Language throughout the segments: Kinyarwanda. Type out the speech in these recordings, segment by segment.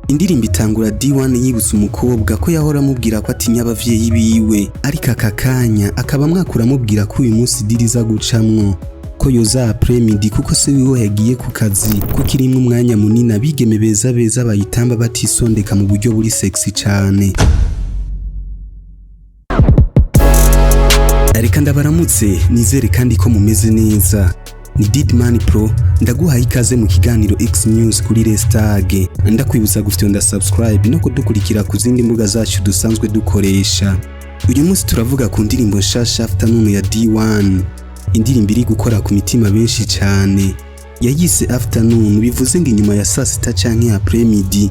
Indirimbo itangura D1 yibutsa umukobwa ko yahora amubwira ko atinya abavyeyi biwe, ariko aka kanya akaba mwakura amubwira ko uyu munsi diriza gucamwo ko yoza après-midi kuko se wiwe yagiye ku kazi, ko kirimwe umwanya munini abigeme beza bayitamba batisondeka mu buryo buri sexy cane. Reka ndabaramutse, nizere kandi ko mumeze neza. Ni Didman Pro, ndaguhaye ikaze mu kiganiro X News kuri Restage. Ndakwibutsa gufyonda subscribe no kudukurikira ku zindi mbuga zacu dusanzwe dukoresha. Uyu munsi turavuga ku ndirimbo nshasha Afternoon ya D1. Indirimbo iri gukora ku mitima benshi cyane. Yise Afternoon bivuze ngo inyuma ya saa sita canke après-midi.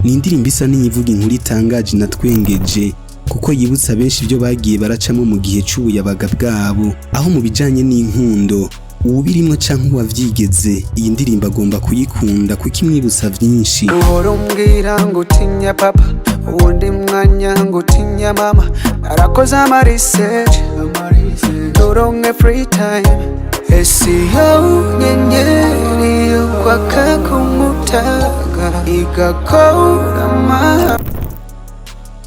Ni indirimbo isa n'iyivuga inkuru itangaje na twengeje, kuko yibutsa benshi ibyo bagiye baracamo mu gihe c'ubuyabaga bwabo, aho mu bijanye n'inkundo ubirimwe canke uwavyigeze iyi ndirimbo agomba kuyikunda kuko imwibutsa vyinshi. Urumbwira ngo utinya papa, uwundi mwanya ngo utinya mama, narakoze research turonke free time, esiyo nyenyeri yo kwaka kumutaga igakora ma.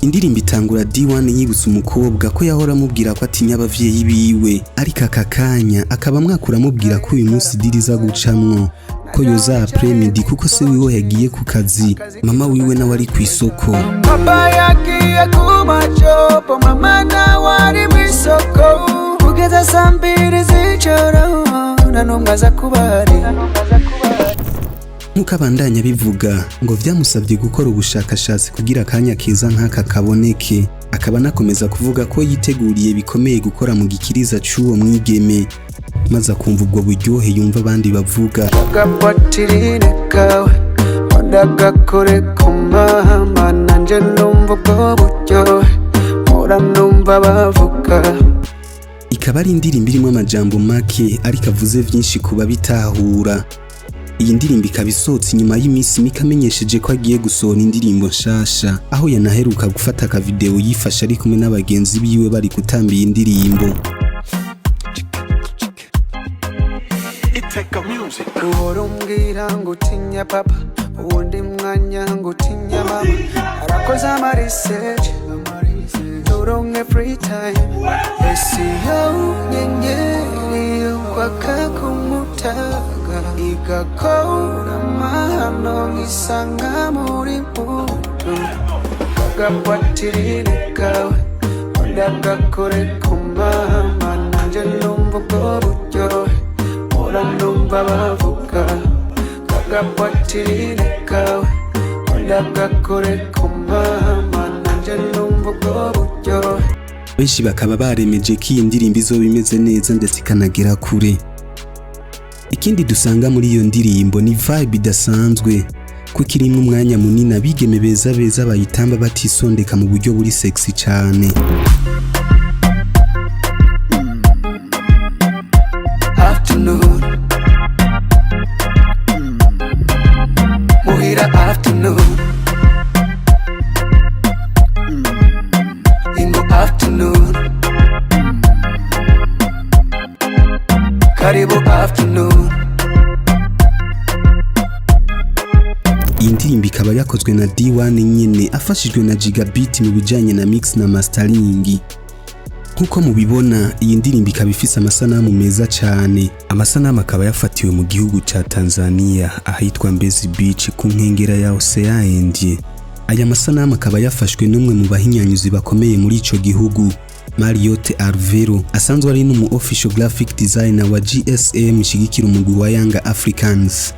Indirimbo itangura D1 yibutsa umukobwa ko yahora amubwira ko atinya abavyeyi biwe, ariko aka kanya akaba mwakura amubwira ko uyu munsi diriza gucamwo ko yoza après-midi kuko se wiwe yagiye ku kazi, mama wiwe nawe ari kw'isoko. Papa yagiye kumajambo, mama nawe ari mw'isoko, kugeza saa 2 z'ijoro nta numwe aza kubari. Nkuko abandanya bivuga ngo vyamusabye gukora ubushakashatsi kugira akanya keza nk'aka kaboneke, akaba nakomeza kuvuga ko yiteguriye bikomeye gukora mu gikiriza c'uwo mwigeme, maze akumva ubwo buryohe yumva abandi bavuga. Agapatirine kawe ndagakore kumama, nanje numva ubwo buryohe mpora numva bavuga. Ikaba ari indirimbo irimo amajambo make ariko avuze vyinshi kuba bitahura. Iyi ndirimbo ikaba isohotse inyuma y'iminsi mike amenyesheje ko agiye gusohora indirimbo nshasha, aho yanaheruka gufata aka video yifashe ari kumwe n'abagenzi biwe bari gutamba iyi ndirimbo. Urumbwira ngo utinya papa, uwundi mwanya ngo utinya mama, narakoze research turonke free time, esiyo nyenyeri yo kwaka kumutaga igakora mahano nkisanga muri mbuto. Agapatirine kawe ndagakore kumama, nanje numva ubwo buryohe mpora numva bavuga. Agapatirine kawe ndagakore kumama, nanje numva ubwo buryohe. Benshi bakaba baremeje ko iyi ndirimbo izoba imeze neza ndetse ikanagera kure. Ikindi dusanga muri iyo ndirimbo ni vibe idasanzwe, kuko irimwe umwanya munini abigeme beza bayitamba batisondeka mu buryo buri sexy cane. Afternoon muhira afternoon ingo afternoon karibu afternoon. Iyi ndirimbo ikaba yakozwe na D1 nyene afashijwe na Gigabit mu bijanye na mix na mastering. Nkuko mubibona iyi ndirimbo ikaba ifise amasanamu meza cane. Amasanamu akaba yafatiwe mu gihugu ca Tanzaniya ahitwa Mbezi Beach ku nkengera ya Ocean Indie. Aya masanamu akaba yafashwe n'umwe mu bahinyanyuzi bakomeye muri ico gihugu, Mariote Arvero, asanzwe ari n'umu official graphic designer wa GSM shigikira umugwi wa Young Africans.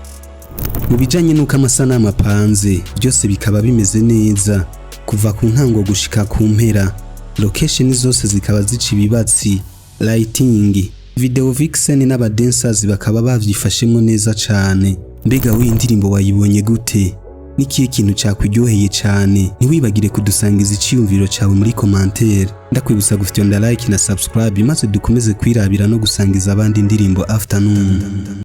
Mu bijanye nuko amasanamu apanze byose bikaba bimeze neza kuva ku ntango gushika ku mpera. Location zose zikaba zica ibibatsi, lighting, video vixen n'abadancers bakaba bavyifashemo neza cane. Mbega we indirimbo wayibonye gute? Nikiye kintu cyakuryoheye cane? Ntiwibagire kudusangiza iciyumviro cyawe muri commentaire. Ndakwibutsa gufyonda like na subscribe maze dukomeze kwirabira no gusangiza abandi indirimbo Afternoon.